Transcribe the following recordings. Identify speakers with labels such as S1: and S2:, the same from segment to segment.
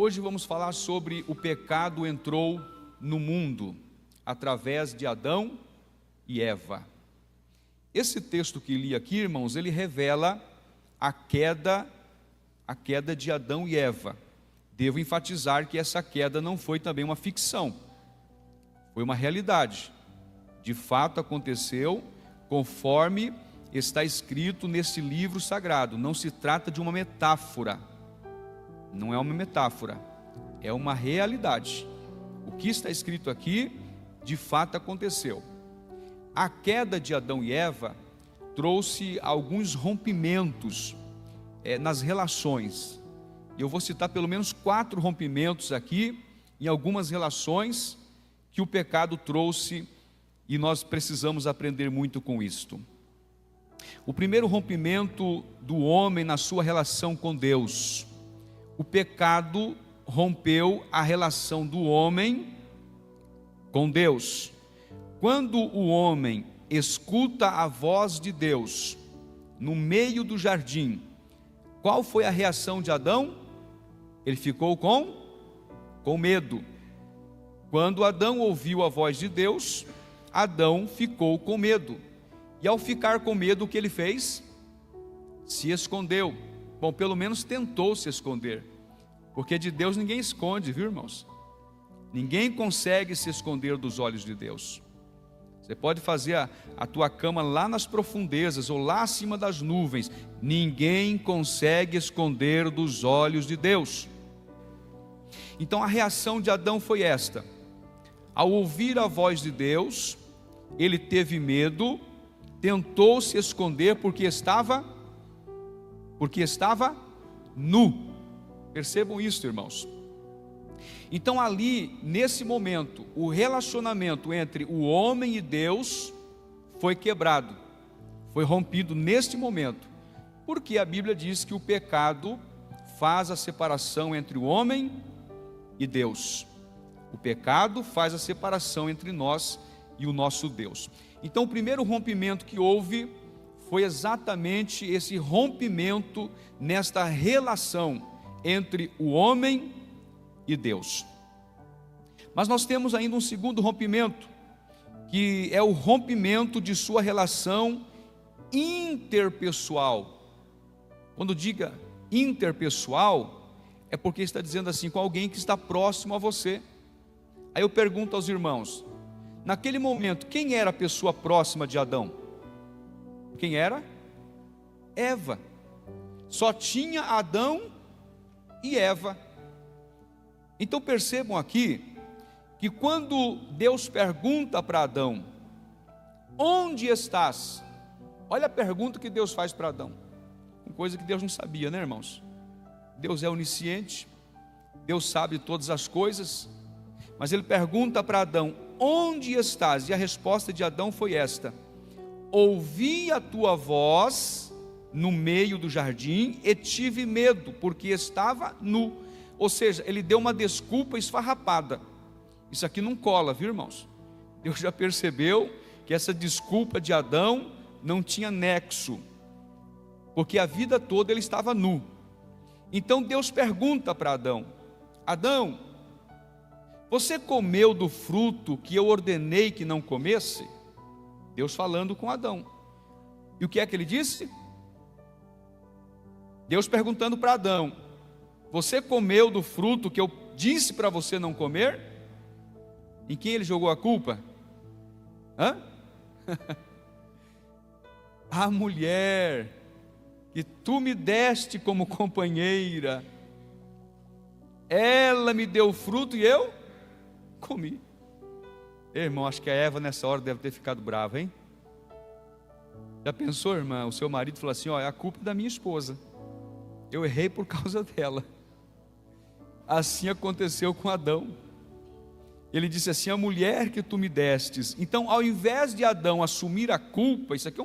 S1: Hoje vamos falar sobre o pecado entrou no mundo através de Adão e Eva. Esse texto que li aqui, irmãos, ele revela a queda de Adão e Eva. Devo enfatizar que essa queda não foi também uma ficção, foi uma realidade. De fato aconteceu conforme está escrito nesse livro sagrado. Não se trata de uma metáfora. Não é uma metáfora, é uma realidade. O que está escrito aqui, de fato aconteceu. A queda de Adão e Eva trouxe alguns rompimentos nas relações. Eu vou citar pelo menos 4 rompimentos aqui, em algumas relações que o pecado trouxe, e nós precisamos aprender muito com isto. O primeiro rompimento do homem na sua relação com Deus. O pecado rompeu a relação do homem com Deus. Quando o homem escuta a voz de Deus no meio do jardim, qual foi a reação de Adão? Ele ficou com medo. Quando Adão ouviu a voz de Deus, Adão ficou com medo. E ao ficar com medo, o que ele fez? Se escondeu. Bom, pelo menos tentou se esconder, porque de Deus ninguém esconde, viu, irmãos? Ninguém consegue se esconder dos olhos de Deus. Você pode fazer a tua cama lá nas profundezas ou lá acima das nuvens, ninguém consegue esconder dos olhos de Deus. Então a reação de Adão foi esta: ao ouvir a voz de Deus, ele teve medo, tentou se esconder porque estava nu. Percebam isso, irmãos. Então ali, nesse momento, o relacionamento entre o homem e Deus foi quebrado, foi rompido neste momento, porque a Bíblia diz que o pecado faz a separação entre o homem e Deus. O pecado faz a separação entre nós e o nosso Deus. Então o primeiro rompimento que houve foi exatamente esse rompimento nesta relação entre o homem e Deus. Mas nós temos ainda um segundo rompimento, que é o rompimento de sua relação interpessoal. Quando diga interpessoal, é porque está dizendo assim, com alguém que está próximo a você. Aí eu pergunto aos irmãos, naquele momento, quem era a pessoa próxima de Adão? Quem era? Eva. Só tinha Adão e Eva. Então percebam aqui, que quando Deus pergunta para Adão, onde estás? Olha a pergunta que Deus faz para Adão, coisa que Deus não sabia, né, irmãos? Deus é onisciente, Deus sabe todas as coisas, mas Ele pergunta para Adão, onde estás? E a resposta de Adão foi esta: ouvi a tua voz no meio do jardim e tive medo, porque estava nu. Ou seja, ele deu uma desculpa esfarrapada. Isso aqui não cola, viu, irmãos? Deus já percebeu que essa desculpa de Adão não tinha nexo, porque a vida toda ele estava nu. Então Deus pergunta para Adão: Adão, você comeu do fruto que eu ordenei que não comesse? Deus falando com Adão. E o que é que ele disse? Deus perguntando para Adão: você comeu do fruto que eu disse para você não comer? Em quem ele jogou a culpa? A mulher que tu me deste como companheira, ela me deu fruto e eu comi. Irmão, acho que a Eva nessa hora deve ter ficado brava, hein? Já pensou, irmã? O seu marido falou assim: ó, é a culpa da minha esposa, eu errei por causa dela. Assim aconteceu com Adão. Ele disse assim: a mulher que tu me destes. Então, ao invés de Adão assumir a culpa, isso aqui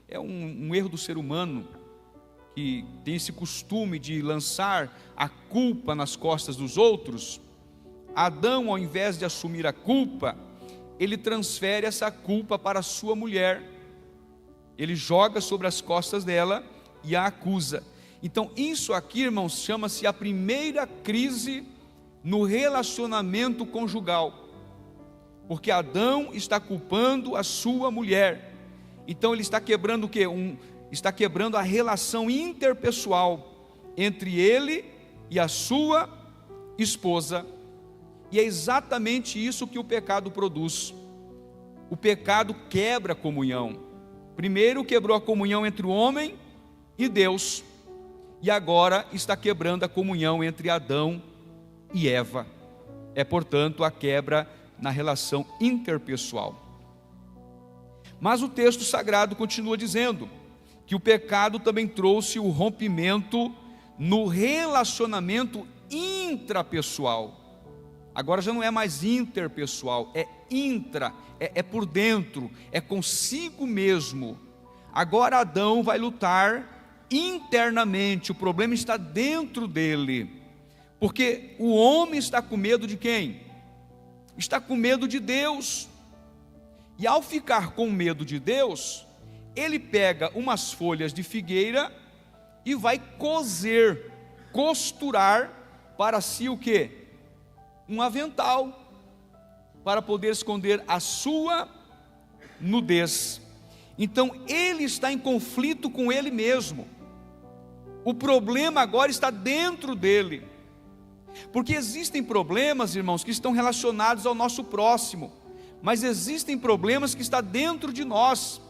S1: é um erro do ser humano, que tem esse costume de lançar a culpa nas costas dos outros. Adão, ao invés de assumir a culpa, ele transfere essa culpa para a sua mulher. Ele joga sobre as costas dela e a acusa. Então isso aqui, irmãos, chama-se a primeira crise no relacionamento conjugal, porque Adão está culpando a sua mulher. Então ele está quebrando o quê? Está quebrando a relação interpessoal entre ele e a sua esposa. E é exatamente isso que o pecado produz. O pecado quebra a comunhão. Primeiro quebrou a comunhão entre o homem e Deus, e agora está quebrando a comunhão entre Adão e Eva. É, portanto, a quebra na relação interpessoal. Mas o texto sagrado continua dizendo que o pecado também trouxe o rompimento no relacionamento intrapessoal. Agora já não é mais interpessoal, é intra, é por dentro, é consigo mesmo. Agora Adão vai lutar internamente, o problema está dentro dele, porque o homem está com medo de quem? Está com medo de Deus. E ao ficar com medo de Deus, ele pega umas folhas de figueira e vai costurar para si o quê? Um avental, para poder esconder a sua nudez. Então ele está em conflito com ele mesmo. O problema agora está dentro dele, porque existem problemas, irmãos, que estão relacionados ao nosso próximo, mas existem problemas que estão dentro de nós.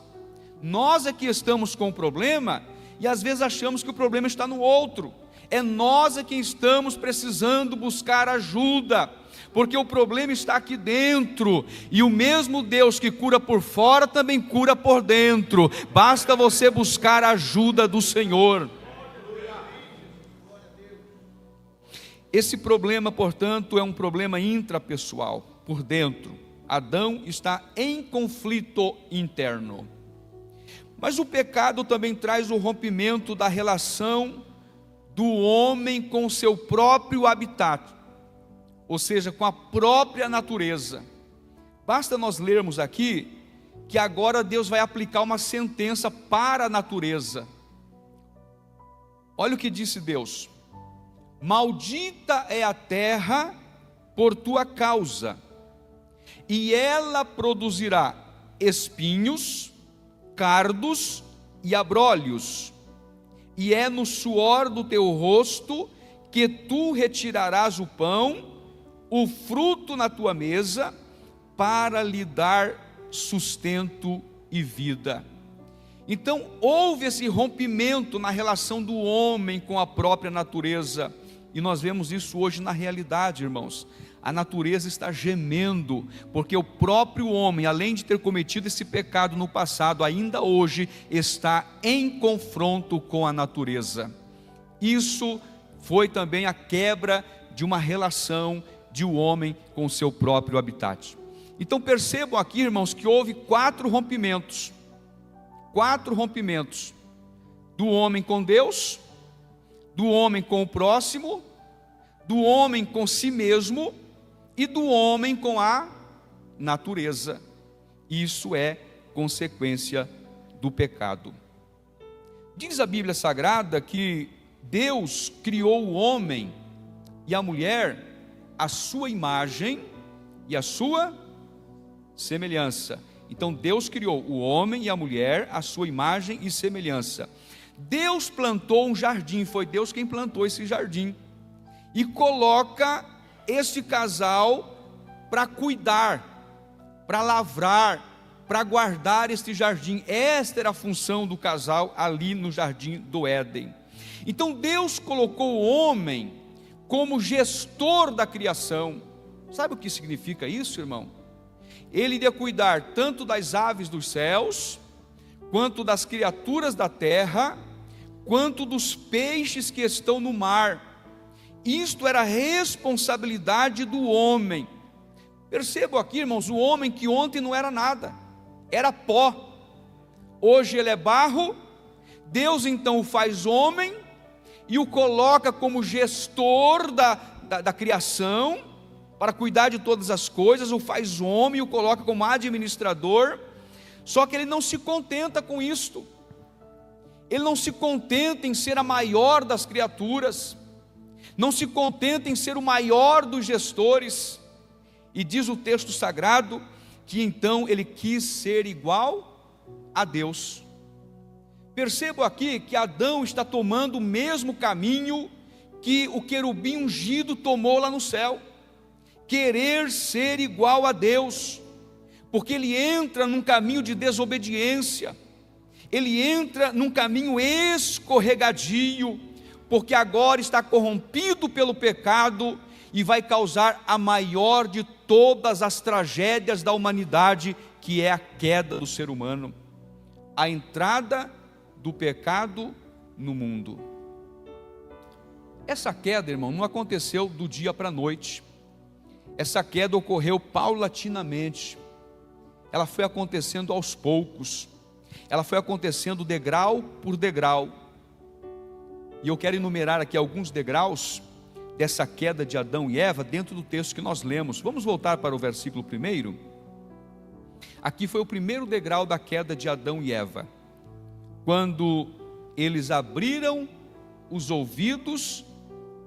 S1: Nós é que estamos com o problema e às vezes achamos que o problema está no outro. É nós é quem estamos precisando buscar ajuda, porque o problema está aqui dentro, e o mesmo Deus que cura por fora também cura por dentro. Basta você buscar a ajuda do Senhor. Esse problema, portanto, é um problema intrapessoal, por dentro. Adão está em conflito interno. Mas o pecado também traz o rompimento da relação do homem com o seu próprio habitat, ou seja, com a própria natureza. Basta nós lermos aqui que agora Deus vai aplicar uma sentença para a natureza. Olha o que disse Deus: maldita é a terra por tua causa, e ela produzirá espinhos, cardos e abrolhos, e é no suor do teu rosto que tu retirarás o pão, o fruto na tua mesa, para lhe dar sustento e vida. Então houve esse rompimento na relação do homem com a própria natureza, e nós vemos isso hoje na realidade, irmãos. A natureza está gemendo, porque o próprio homem, além de ter cometido esse pecado no passado, ainda hoje está em confronto com a natureza. Isso foi também a quebra de uma relação de um homem com o seu próprio habitat. Então percebam aqui, irmãos, que houve 4 rompimentos. 4 rompimentos: do homem com Deus, do homem com o próximo, do homem com si mesmo e do homem com a natureza. Isso é consequência do pecado. Diz a Bíblia Sagrada que Deus criou o homem e a mulher à sua imagem e à sua semelhança. Então Deus criou o homem e a mulher à sua imagem e semelhança. Deus plantou um jardim, foi Deus quem plantou esse jardim, e coloca este casal para cuidar, para lavrar, para guardar este jardim. Esta era a função do casal ali no jardim do Éden. Então Deus colocou o homem como gestor da criação. Sabe o que significa isso, irmão? Ele iria cuidar tanto das aves dos céus, quanto das criaturas da terra, quanto dos peixes que estão no mar. Isto era a responsabilidade do homem. Percebam aqui, irmãos, o homem que ontem não era nada, era pó, hoje ele é barro. Deus então o faz homem e o coloca como gestor da criação, para cuidar de todas as coisas. O faz homem e o coloca como administrador. Só que ele não se contenta com isto. ele não se contenta em ser a maior das criaturas, não se contenta em ser o maior dos gestores, e diz o texto sagrado, que então ele quis ser igual a Deus. Percebo aqui que Adão está tomando o mesmo caminho que o querubim ungido tomou lá no céu, querer ser igual a Deus, porque ele entra num caminho de desobediência, ele entra num caminho escorregadio, porque agora está corrompido pelo pecado e vai causar a maior de todas as tragédias da humanidade, que é a queda do ser humano, a entrada do pecado no mundo. Essa queda, irmão, não aconteceu do dia para a noite. Essa queda ocorreu paulatinamente. Ela foi acontecendo aos poucos. Ela foi acontecendo degrau por degrau. E eu quero enumerar aqui alguns degraus dessa queda de Adão e Eva dentro do texto que nós lemos. Vamos voltar para o versículo 1. Aqui foi o primeiro degrau da queda de Adão e Eva, quando eles abriram os ouvidos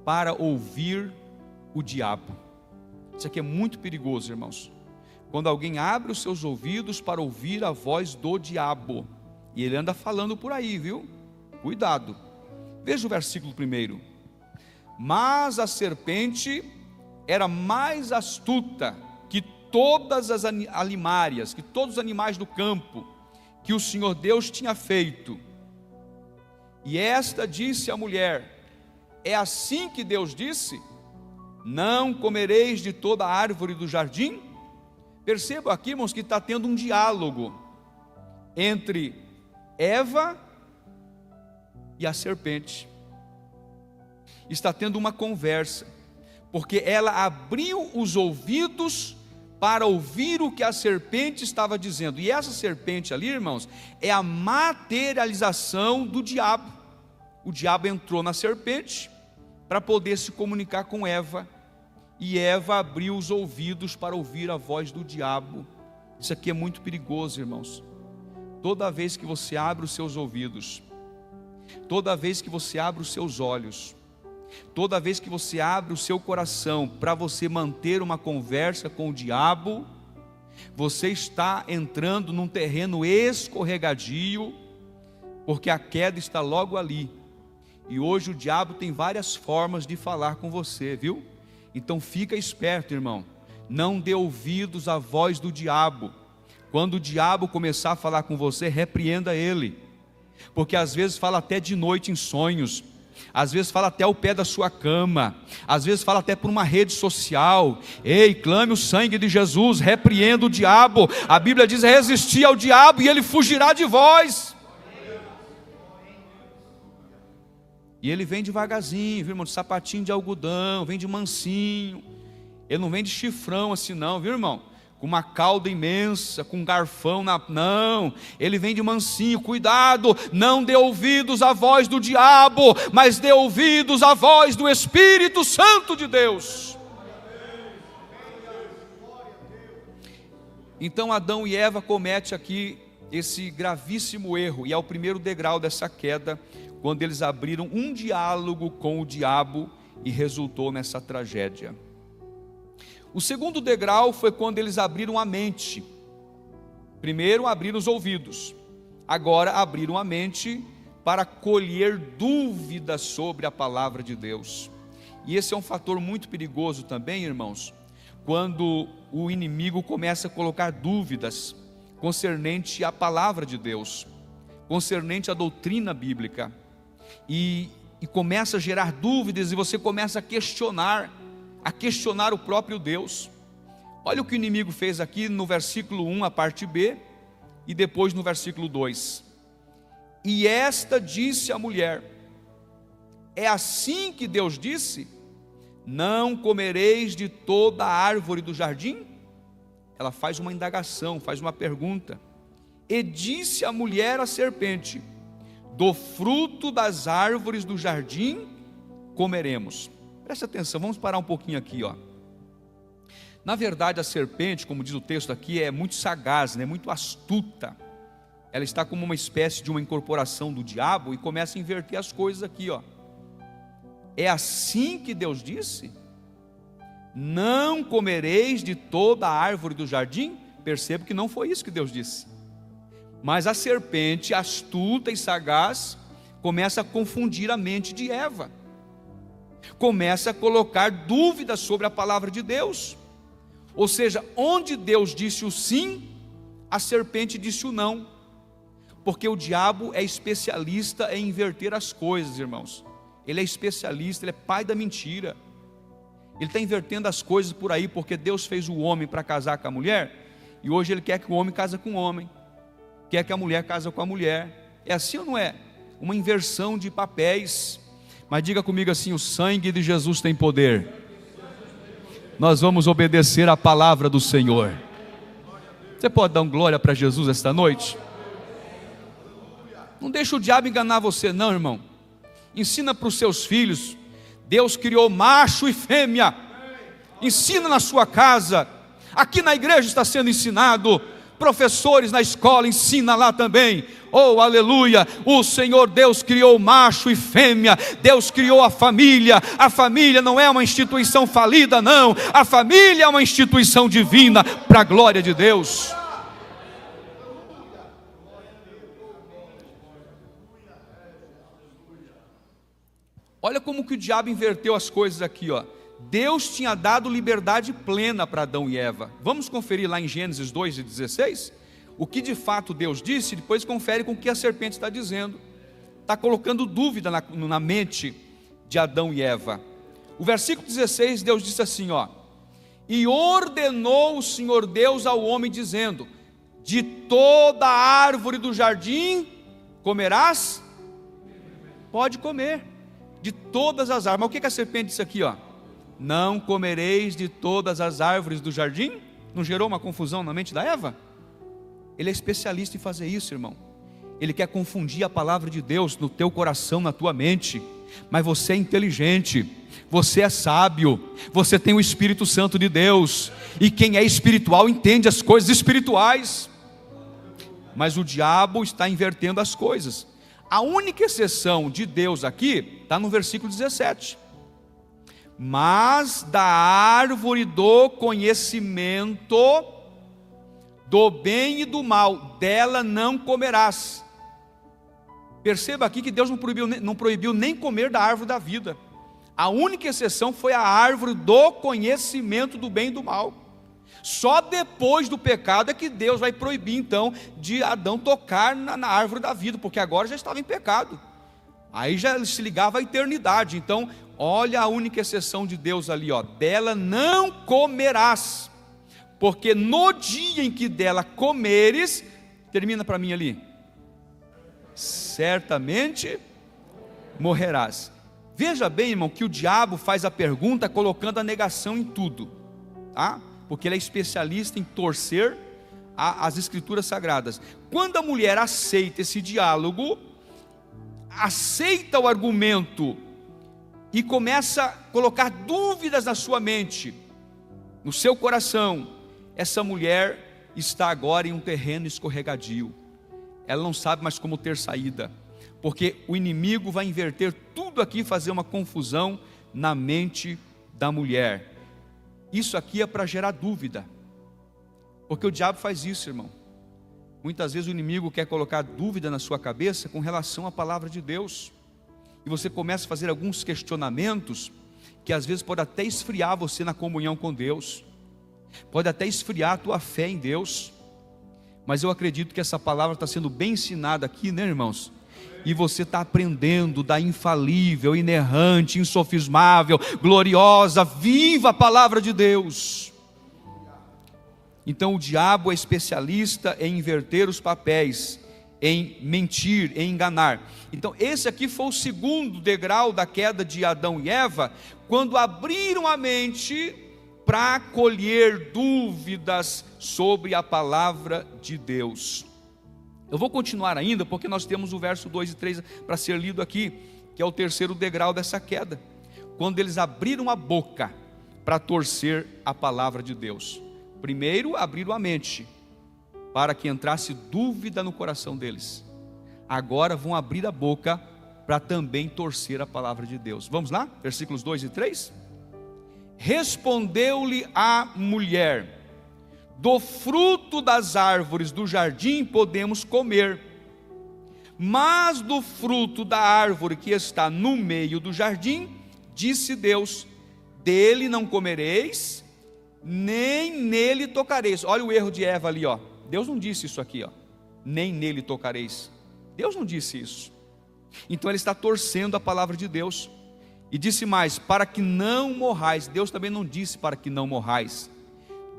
S1: para ouvir o diabo. Isso aqui é muito perigoso, irmãos. Quando alguém abre os seus ouvidos para ouvir a voz do diabo, e ele anda falando por aí, viu? Cuidado. Veja o versículo 1. Mas a serpente era mais astuta que todas as alimárias, que todos os animais do campo, que o Senhor Deus tinha feito. E esta disse à mulher: é assim que Deus disse: não comereis de toda a árvore do jardim? Perceba aqui, irmãos, que está tendo um diálogo entre Eva e a serpente. Está tendo uma conversa, porque ela abriu os ouvidos para ouvir o que a serpente estava dizendo. E essa serpente ali, irmãos, é a materialização do diabo. O diabo entrou na serpente para poder se comunicar com Eva, e Eva abriu os ouvidos para ouvir a voz do diabo. Isso aqui é muito perigoso, irmãos. Toda vez que você abre os seus ouvidos, toda vez que você abre os seus olhos, toda vez que você abre o seu coração para você manter uma conversa com o diabo, você está entrando num terreno escorregadio, porque a queda está logo ali. E hoje o diabo tem várias formas de falar com você, viu? Então fica esperto, irmão. Não dê ouvidos à voz do diabo. Quando o diabo começar a falar com você, repreenda ele, porque às vezes fala até de noite em sonhos, às vezes fala até ao pé da sua cama, às vezes fala até por uma rede social. Ei, clame o sangue de Jesus, repreenda o diabo. A Bíblia diz: resistir ao diabo e ele fugirá de vós. E ele vem devagarzinho, viu, irmão? De sapatinho de algodão, vem de mansinho. Ele não vem de chifrão assim não, viu, irmão? Com uma cauda imensa, com um garfão não, ele vem de mansinho. Cuidado, não dê ouvidos à voz do diabo, mas dê ouvidos à voz do Espírito Santo de Deus. Então Adão e Eva cometem aqui esse gravíssimo erro, e é o primeiro degrau dessa queda, quando eles abriram um diálogo com o diabo e resultou nessa tragédia. O segundo degrau foi quando eles abriram a mente. Primeiro abriram os ouvidos, agora abriram a mente para colher dúvidas sobre a palavra de Deus. E esse é um fator muito perigoso também, irmãos, quando o inimigo começa a colocar dúvidas concernente à palavra de Deus, concernente à doutrina bíblica, e começa a gerar dúvidas, e você começa a questionar o próprio Deus. Olha o que o inimigo fez aqui no versículo 1, a parte B, e depois no versículo 2. E esta disse à mulher: é assim que Deus disse: não comereis de toda a árvore do jardim? Ela faz uma indagação, faz uma pergunta. E disse a mulher à serpente: do fruto das árvores do jardim comeremos. Preste atenção, vamos parar um pouquinho aqui, ó. Na verdade, a serpente, como diz o texto aqui, é muito sagaz, né? Muito astuta. ela está como uma espécie de uma incorporação do diabo e começa a inverter as coisas aqui, ó. É assim que Deus disse? Não comereis de toda a árvore do jardim? Percebo que não foi isso que Deus disse. Mas a serpente, astuta e sagaz, começa a confundir a mente de Eva. Começa a colocar dúvidas sobre a palavra de Deus. Ou seja, onde Deus disse o sim, a serpente disse o não. Porque o diabo é especialista em inverter as coisas, irmãos. Ele é especialista, ele é pai da mentira. Ele está invertendo as coisas por aí, porque Deus fez o homem para casar com a mulher, e hoje Ele quer que o homem case com o homem, quer que a mulher case com a mulher. É assim ou não é? Uma inversão de papéis. Mas diga comigo assim: o sangue de Jesus tem poder. Nós vamos obedecer a palavra do Senhor. Você pode dar um glória para Jesus esta noite? Não deixa o diabo enganar você não, irmão. Ensina para os seus filhos. Deus criou macho e fêmea. Ensina na sua casa. Aqui na igreja está sendo ensinado. Professores na escola, ensina lá também. Oh, aleluia. O Senhor Deus criou macho e fêmea. Deus criou a família. A família não é uma instituição falida, não. A família é uma instituição divina, para a glória de Deus. Olha como que o diabo inverteu as coisas aqui, ó. Deus tinha dado liberdade plena para Adão e Eva. Vamos conferir lá em Gênesis 2:16? O que de fato Deus disse, depois confere com o que a serpente está dizendo. Está colocando dúvida na mente de Adão e Eva. O versículo 16, Deus disse assim, ó: e ordenou o Senhor Deus ao homem, dizendo: de toda a árvore do jardim comerás? Pode comer. De todas as árvores. Mas o que a serpente disse aqui, ó? Não comereis de todas as árvores do jardim? Não gerou uma confusão na mente da Eva? Ele é especialista em fazer isso, irmão. Ele quer confundir a palavra de Deus no teu coração, na tua mente. Mas você é inteligente, você é sábio, você tem o Espírito Santo de Deus, e quem é espiritual entende as coisas espirituais. Mas o diabo está invertendo as coisas. A única exceção de Deus aqui está no versículo 17. Mas da árvore do conhecimento do bem e do mal, dela não comerás. Perceba aqui que Deus não proibiu nem comer da árvore da vida. A única exceção foi a árvore do conhecimento do bem e do mal. Só depois do pecado é que Deus vai proibir então de Adão tocar na árvore da vida, porque agora já estava em pecado. Aí já se ligava à eternidade. Então, olha a única exceção de Deus ali, ó: dela não comerás, porque no dia em que dela comeres, termina para mim ali, certamente morrerás. Veja bem, irmão, que o diabo faz a pergunta colocando a negação em tudo, tá? Porque ele é especialista em torcer as escrituras sagradas. Quando a mulher aceita esse diálogo, aceita o argumento e começa a colocar dúvidas na sua mente, no seu coração, essa mulher está agora em um terreno escorregadio. Ela não sabe mais como ter saída, porque o inimigo vai inverter tudo aqui, fazer uma confusão na mente da mulher. Isso aqui é para gerar dúvida, porque o diabo faz isso, irmão. Muitas vezes o inimigo quer colocar dúvida na sua cabeça com relação à palavra de Deus, e você começa a fazer alguns questionamentos que às vezes pode até esfriar você na comunhão com Deus, pode até esfriar a tua fé em Deus. Mas eu acredito que essa palavra está sendo bem ensinada aqui, né, irmãos? E você está aprendendo da infalível, inerrante, insofismável, gloriosa, viva a palavra de Deus. Então o diabo é especialista em inverter os papéis, em mentir, em enganar. Então esse aqui foi o segundo degrau da queda de Adão e Eva, quando abriram a mente para colher dúvidas sobre a palavra de Deus. Eu vou continuar ainda, porque nós temos o verso 2 e 3 para ser lido aqui, que é o terceiro degrau dessa queda, quando eles abriram a boca para torcer a palavra de Deus. Primeiro abriram a mente, para que entrasse dúvida no coração deles. Agora vão abrir a boca para também torcer a palavra de Deus. Vamos lá? Versículos 2 e 3. Respondeu-lhe a mulher: do fruto das árvores do jardim podemos comer, mas do fruto da árvore que está no meio do jardim, disse Deus: dele não comereis, nem nele tocareis. Olha o erro de Eva ali, ó. Deus não disse isso aqui, ó. Nem nele tocareis. Deus não disse isso. Então ele está torcendo a palavra de Deus. E disse mais: para que não morrais. Deus também não disse para que não morrais.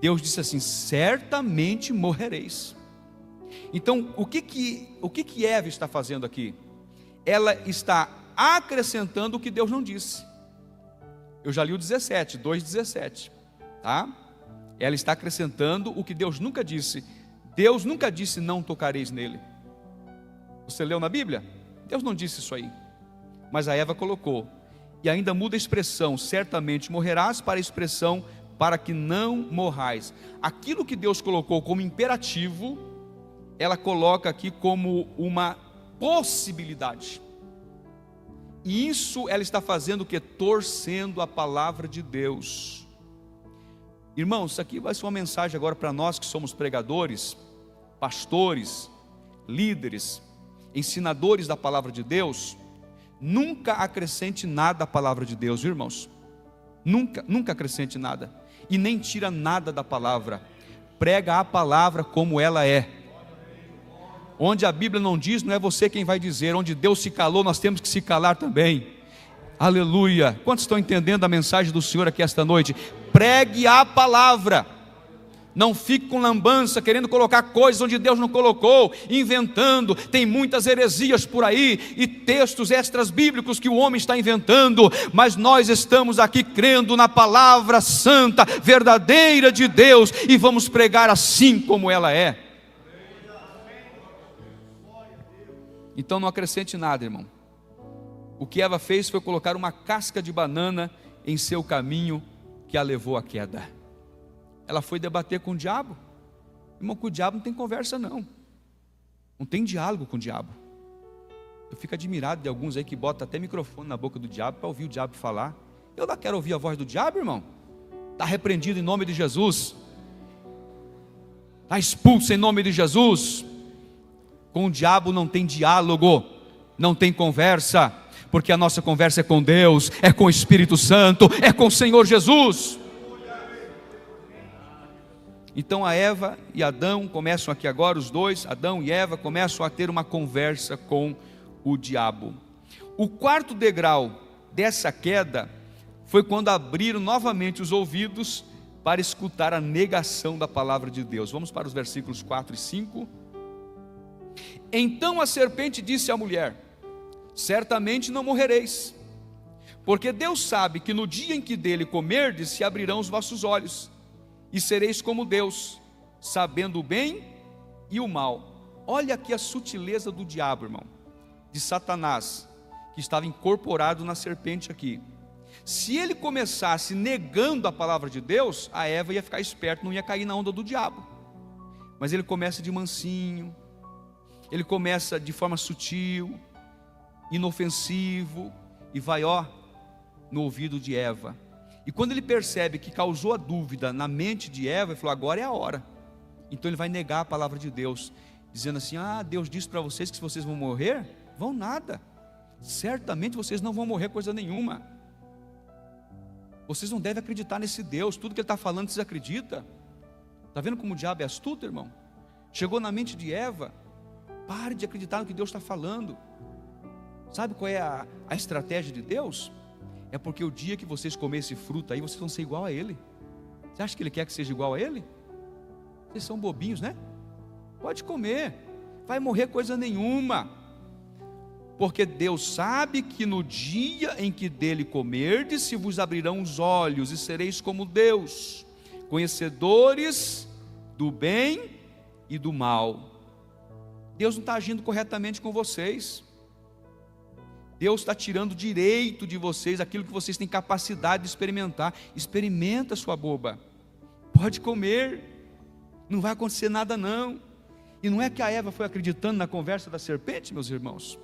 S1: Deus disse assim: certamente morrereis. Então o que Eva está fazendo aqui? Ela está acrescentando o que Deus não disse. Eu já li o 17, 2:17, tá? Ela está acrescentando o que Deus nunca disse. Deus nunca disse: não tocareis nele. Você leu na Bíblia? Deus não disse isso aí. Mas a Eva colocou. E ainda muda a expressão: certamente morrerás, para a expressão: para que não morrais. Aquilo que Deus colocou como imperativo, ela coloca aqui como uma possibilidade. E isso ela está fazendo o que? Torcendo a palavra de Deus. Irmãos, isso aqui vai ser uma mensagem agora para nós que somos pregadores, pastores, líderes, ensinadores da palavra de Deus. Nunca acrescente nada à palavra de Deus, irmãos. Nunca acrescente nada. E nem tira nada da palavra. Prega a palavra como ela é. Onde a Bíblia não diz, não é você quem vai dizer. Onde Deus se calou, nós temos que se calar também. Aleluia. Quantos estão entendendo a mensagem do Senhor aqui esta noite? Pregue a palavra. Não fique com lambança, querendo colocar coisas onde Deus não colocou, inventando. Tem muitas heresias por aí, e textos extras bíblicos que o homem está inventando. Mas nós estamos aqui crendo na palavra santa, verdadeira de Deus, e vamos pregar assim como ela é. Então não acrescente nada, irmão. O que Eva fez foi colocar uma casca de banana em seu caminho, que a levou à queda. Ela foi debater com o diabo. Irmão, com o diabo não tem conversa não. Não tem diálogo com o diabo. Eu fico admirado de alguns aí que botam até microfone na boca do diabo para ouvir o diabo falar. Eu não quero ouvir a voz do diabo, irmão. Está repreendido em nome de Jesus. Está expulso em nome de Jesus. Com o diabo não tem diálogo, não tem conversa, porque a nossa conversa é com Deus, é com o Espírito Santo, é com o Senhor Jesus. Então a Eva e Adão começam aqui agora, os dois, Adão e Eva, começam a ter uma conversa com o diabo. O quarto degrau dessa queda foi quando abriram novamente os ouvidos para escutar a negação da palavra de Deus. Vamos para os versículos 4 e 5. Então a serpente disse à mulher: certamente não morrereis, porque Deus sabe que no dia em que dele comerdes se abrirão os vossos olhos, e sereis como Deus, sabendo o bem e o mal. Olha aqui a sutileza do diabo, irmão, de Satanás, que estava incorporado na serpente aqui. Se ele começasse negando a palavra de Deus, a Eva ia ficar esperta, não ia cair na onda do diabo. Mas ele começa de mansinho, ele começa de forma sutil, inofensivo, e vai no ouvido de Eva. E quando ele percebe que causou a dúvida na mente de Eva, ele falou: agora é a hora. Então ele vai negar a palavra de Deus, dizendo assim: Deus disse para vocês que se vocês vão morrer, vão nada. Certamente vocês não vão morrer coisa nenhuma. Vocês não devem acreditar nesse Deus. Tudo que ele está falando, vocês acreditam? Está vendo como o diabo é astuto, irmão? Chegou na mente de Eva: pare de acreditar no que Deus está falando. Sabe qual é a estratégia de Deus? É porque o dia que vocês comerem esse fruto aí, vocês vão ser igual a ele. Você acha que ele quer que seja igual a ele? Vocês são bobinhos, né? Pode comer, vai morrer coisa nenhuma. Porque Deus sabe que no dia em que dele comerdes, se vos abrirão os olhos, e sereis como Deus, conhecedores do bem e do mal. Deus não está agindo corretamente com vocês. Deus está tirando direito de vocês aquilo que vocês têm capacidade de experimentar. Experimenta, sua boba. Pode comer, não vai acontecer nada não. E não é que a Eva foi acreditando na conversa da serpente, meus irmãos.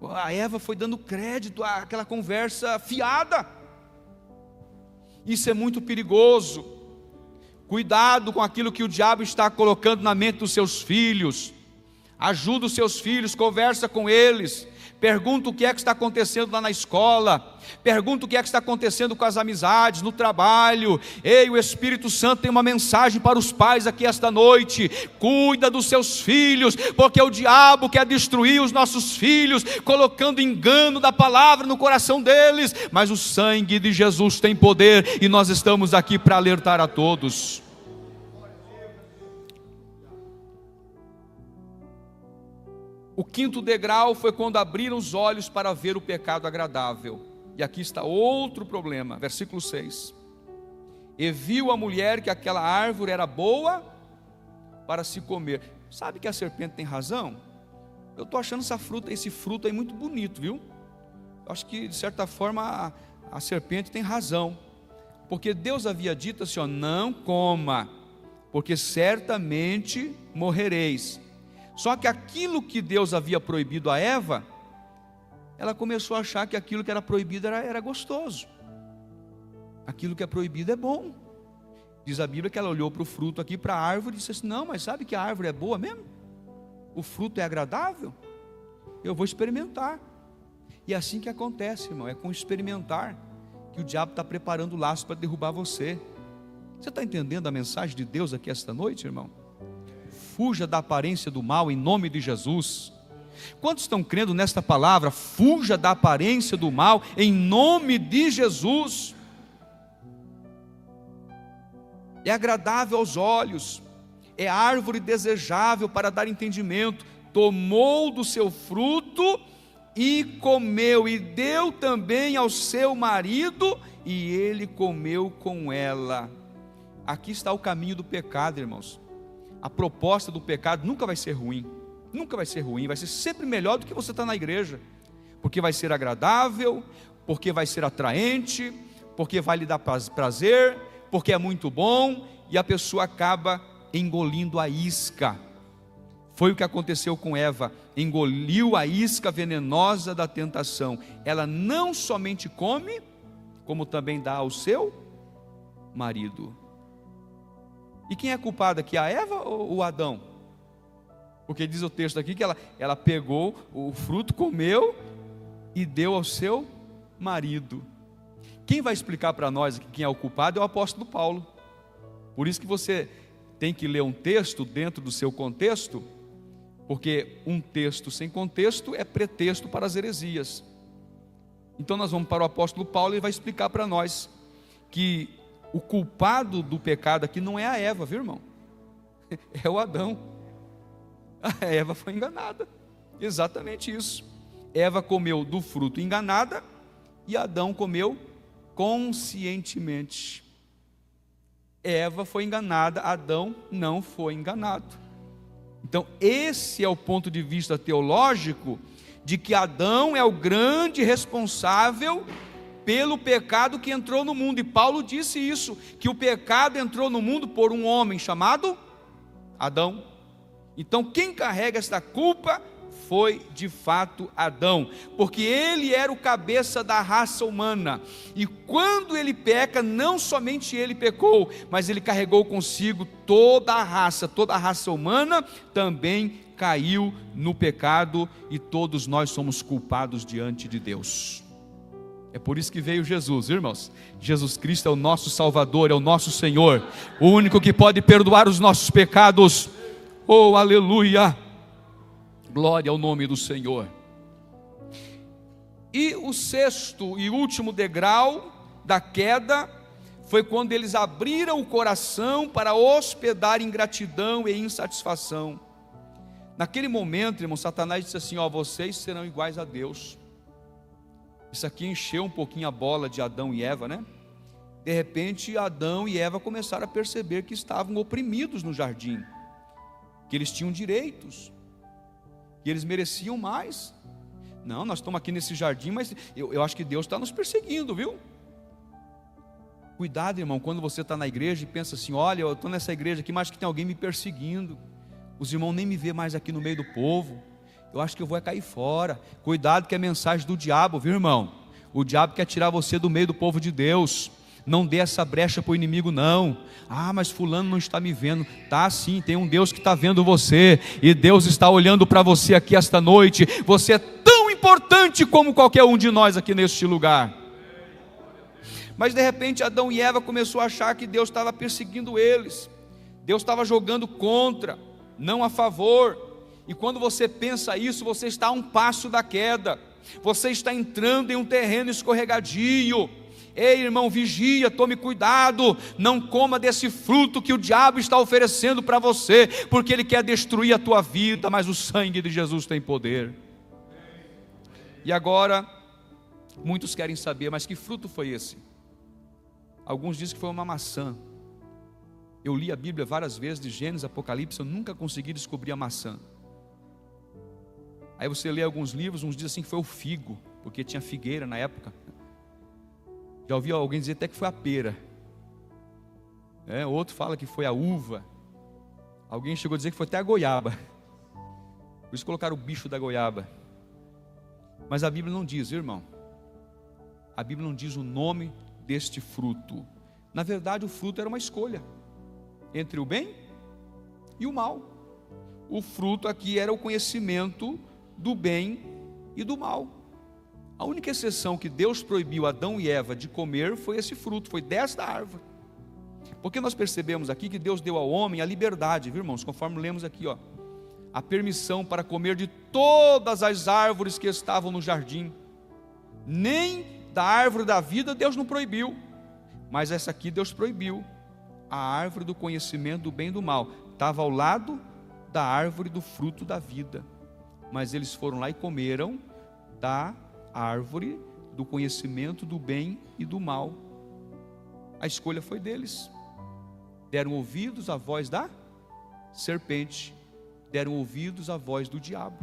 S1: A Eva foi dando crédito àquela conversa fiada. Isso é muito perigoso. Cuidado com aquilo que o diabo está colocando na mente dos seus filhos. Ajuda os seus filhos, conversa com eles. Pergunta o que é que está acontecendo lá na escola. Pergunta o que é que está acontecendo com as amizades, no trabalho. Ei, o Espírito Santo tem uma mensagem para os pais aqui esta noite. Cuida dos seus filhos, porque o diabo quer destruir os nossos filhos, colocando engano da palavra no coração deles. Mas o sangue de Jesus tem poder, e nós estamos aqui para alertar a todos. O quinto degrau foi quando abriram os olhos para ver o pecado agradável. E aqui está outro problema, versículo 6. E viu a mulher que aquela árvore era boa para se comer. Sabe que a serpente tem razão? Eu estou achando esse fruto aí muito bonito, viu? Eu acho que de certa forma a serpente tem razão. Porque Deus havia dito assim, ó, não coma, porque certamente morrereis. Só que aquilo que Deus havia proibido a Eva, ela começou a achar que aquilo que era proibido era gostoso. Aquilo que é proibido é bom. Diz a Bíblia que ela olhou para o fruto aqui, para a árvore, e disse assim, não, mas sabe que a árvore é boa mesmo? O fruto é agradável? Eu vou experimentar. E é assim que acontece, irmão, é com experimentar que o diabo está preparando o laço para derrubar você. Você está entendendo a mensagem de Deus aqui esta noite, irmão? Fuja da aparência do mal em nome de Jesus. Quantos estão crendo nesta palavra? Fuja da aparência do mal em nome de Jesus. É agradável aos olhos, é árvore desejável para dar entendimento. Tomou do seu fruto e comeu, e deu também ao seu marido, e ele comeu com ela. Aqui está o caminho do pecado, irmãos. A proposta do pecado nunca vai ser ruim, nunca vai ser ruim, vai ser sempre melhor do que você estar na igreja, porque vai ser agradável, porque vai ser atraente, porque vai lhe dar prazer, porque é muito bom, e a pessoa acaba engolindo a isca. Foi o que aconteceu com Eva, engoliu a isca venenosa da tentação. Ela não somente come, como também dá ao seu marido. E quem é culpado aqui, a Eva ou o Adão? Porque diz o texto aqui que ela pegou o fruto, comeu e deu ao seu marido. Quem vai explicar para nós aqui quem é o culpado é o apóstolo Paulo. Por isso que você tem que ler um texto dentro do seu contexto, porque um texto sem contexto é pretexto para as heresias. Então nós vamos para o apóstolo Paulo e ele vai explicar para nós que o culpado do pecado aqui não é a Eva, viu, irmão? É o Adão. A Eva foi enganada. Exatamente isso. Eva comeu do fruto enganada e Adão comeu conscientemente. Eva foi enganada, Adão não foi enganado. Então esse é o ponto de vista teológico de que Adão é o grande responsável pelo pecado que entrou no mundo. E Paulo disse isso, que o pecado entrou no mundo por um homem chamado Adão. Então quem carrega esta culpa foi de fato Adão, porque ele era o cabeça da raça humana, e quando ele peca, não somente ele pecou, mas ele carregou consigo toda a raça humana também caiu no pecado, e todos nós somos culpados diante de Deus. É por isso que veio Jesus, irmãos. Jesus Cristo é o nosso Salvador, é o nosso Senhor, o único que pode perdoar os nossos pecados. Oh, aleluia! Glória ao nome do Senhor. E o sexto e último degrau da queda foi quando eles abriram o coração para hospedar ingratidão e insatisfação. Naquele momento, irmão, Satanás disse assim, ó, vocês serão iguais a Deus. Isso aqui encheu um pouquinho a bola de Adão e Eva, né? De repente, Adão e Eva começaram a perceber que estavam oprimidos no jardim, que eles tinham direitos, que eles mereciam mais. Não, nós estamos aqui nesse jardim, mas eu acho que Deus está nos perseguindo, viu? Cuidado, irmão, quando você está na igreja e pensa assim, olha, eu estou nessa igreja aqui, mas acho que tem alguém me perseguindo. Os irmãos nem me vê mais aqui no meio do povo. Eu acho que eu vou cair fora. Cuidado que é mensagem do diabo, viu, irmão? O diabo quer tirar você do meio do povo de Deus. Não dê essa brecha para o inimigo, não. Ah, mas fulano não está me vendo. Tá sim, tem um Deus que está vendo você. E Deus está olhando para você aqui esta noite. Você é tão importante como qualquer um de nós aqui neste lugar. Mas de repente Adão e Eva começou a achar que Deus estava perseguindo eles. Deus estava jogando contra, não a favor. E quando você pensa isso, você está a um passo da queda. Você está entrando em um terreno escorregadio. Ei, irmão, vigia, tome cuidado. Não coma desse fruto que o diabo está oferecendo para você, porque ele quer destruir a tua vida, mas o sangue de Jesus tem poder. E agora, muitos querem saber, mas que fruto foi esse? Alguns dizem que foi uma maçã. Eu li a Bíblia várias vezes, de Gênesis, Apocalipse, eu nunca consegui descobrir a maçã. Aí você lê alguns livros, uns dizem assim que foi o figo, porque tinha figueira na época. Já ouvi alguém dizer até que foi a pera. Outro fala que foi a uva. Alguém chegou a dizer que foi até a goiaba. Por isso colocaram o bicho da goiaba. Mas a Bíblia não diz, irmão. A Bíblia não diz o nome deste fruto. Na verdade, o fruto era uma escolha entre o bem e o mal. O fruto aqui era o conhecimento do bem e do mal. A única exceção que Deus proibiu Adão e Eva de comer foi esse fruto, foi desta árvore. Porque nós percebemos aqui que Deus deu ao homem a liberdade, viu, irmãos? Conforme lemos aqui, a permissão para comer de todas as árvores que estavam no jardim. Nem da árvore da vida Deus não proibiu, mas essa aqui Deus proibiu. A árvore do conhecimento do bem e do mal estava ao lado da árvore do fruto da vida, mas eles foram lá e comeram da árvore do conhecimento do bem e do mal. A escolha foi deles. Deram ouvidos à voz da serpente, deram ouvidos à voz do diabo.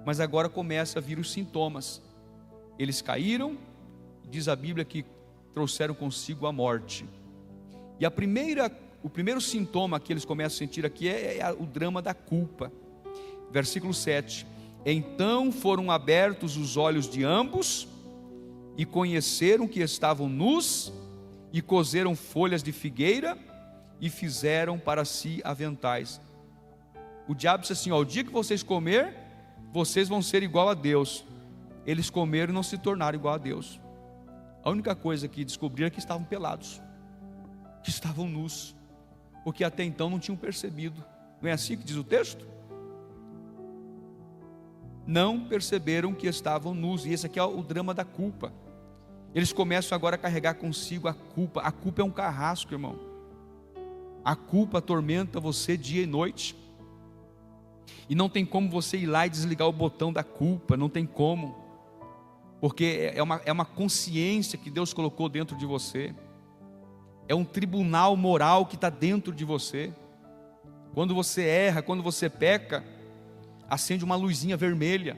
S1: Mas agora começa a vir os sintomas. Eles caíram, diz a Bíblia que trouxeram consigo a morte. E o primeiro sintoma que eles começam a sentir aqui é o drama da culpa. Versículo 7. Então foram abertos os olhos de ambos e conheceram que estavam nus e coseram folhas de figueira e fizeram para si aventais. O diabo disse assim, o dia que vocês comer, vocês vão ser igual a Deus. Eles comeram e não se tornaram igual a Deus. A única coisa que descobriram é que estavam pelados, que estavam nus, porque até então não tinham percebido. Não é assim que diz o texto? Não perceberam que estavam nus. E esse aqui é o drama da culpa. Eles começam agora a carregar consigo a culpa. A culpa é um carrasco, irmão. A culpa atormenta você dia e noite. E não tem como você ir lá e desligar o botão da culpa. Não tem como. Porque é uma consciência que Deus colocou dentro de você. É um tribunal moral que está dentro de você. Quando você erra, quando você peca, acende uma luzinha vermelha,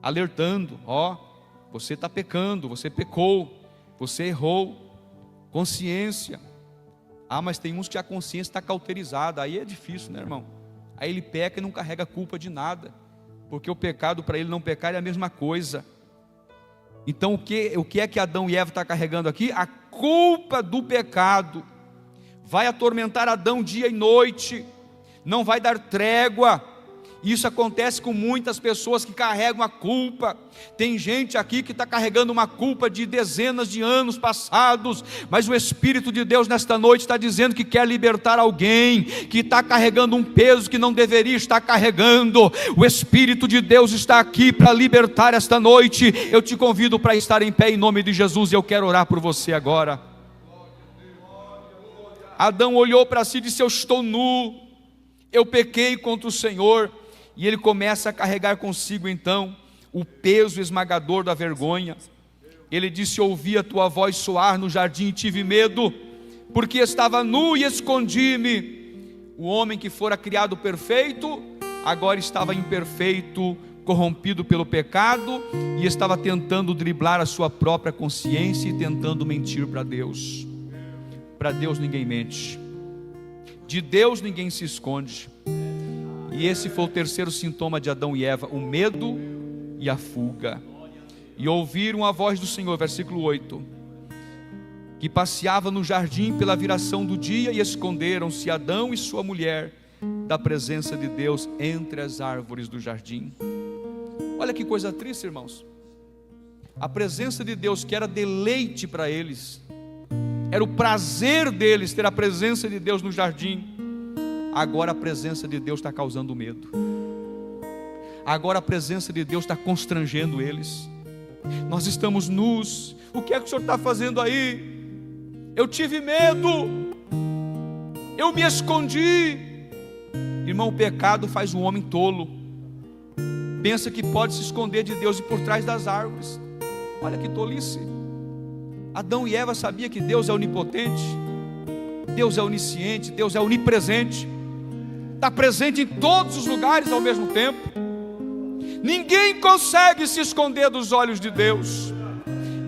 S1: alertando, você está pecando, você pecou, você errou. Consciência. Mas tem uns que a consciência está cauterizada, aí é difícil, né, irmão? Aí ele peca e não carrega a culpa de nada, porque o pecado para ele não pecar é a mesma coisa. Então o que é que Adão e Eva estão carregando aqui? A culpa do pecado vai atormentar Adão dia e noite, não vai dar trégua. Isso acontece com muitas pessoas que carregam a culpa. Tem gente aqui que está carregando uma culpa de dezenas de anos passados, mas o Espírito de Deus nesta noite está dizendo que quer libertar alguém que está carregando um peso que não deveria estar carregando. O Espírito de Deus está aqui para libertar esta noite. Eu te convido para estar em pé em nome de Jesus, e eu quero orar por você agora. Adão olhou para si e disse: eu estou nu, eu pequei contra o Senhor. E ele começa a carregar consigo então o peso esmagador da vergonha. Ele disse: ouvi a tua voz soar no jardim e tive medo, porque estava nu e escondi-me. O homem que fora criado perfeito, agora estava imperfeito, corrompido pelo pecado, e estava tentando driblar a sua própria consciência e tentando mentir para Deus. Para Deus ninguém mente, de Deus ninguém se esconde. E esse foi o terceiro sintoma de Adão e Eva, o medo e a fuga. E ouviram a voz do Senhor, versículo 8, que passeava no jardim pela viração do dia, e esconderam-se Adão e sua mulher da presença de Deus entre as árvores do jardim. Olha que coisa triste, irmãos. A presença de Deus, que era deleite para eles, era o prazer deles ter a presença de Deus no jardim, agora a presença de Deus está causando medo. Agora a presença de Deus está constrangendo eles. Nós estamos nus, o que é que o Senhor está fazendo aí? Eu tive medo, eu me escondi. Irmão, o pecado faz o homem tolo, pensa que pode se esconder de Deus e por trás das árvores. Olha que tolice. Adão e Eva sabiam que Deus é onipotente, Deus é onisciente, Deus é onipresente, está presente em todos os lugares ao mesmo tempo. Ninguém consegue se esconder dos olhos de Deus.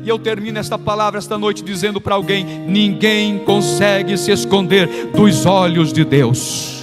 S1: E eu termino esta palavra esta noite dizendo para alguém: ninguém consegue se esconder dos olhos de Deus.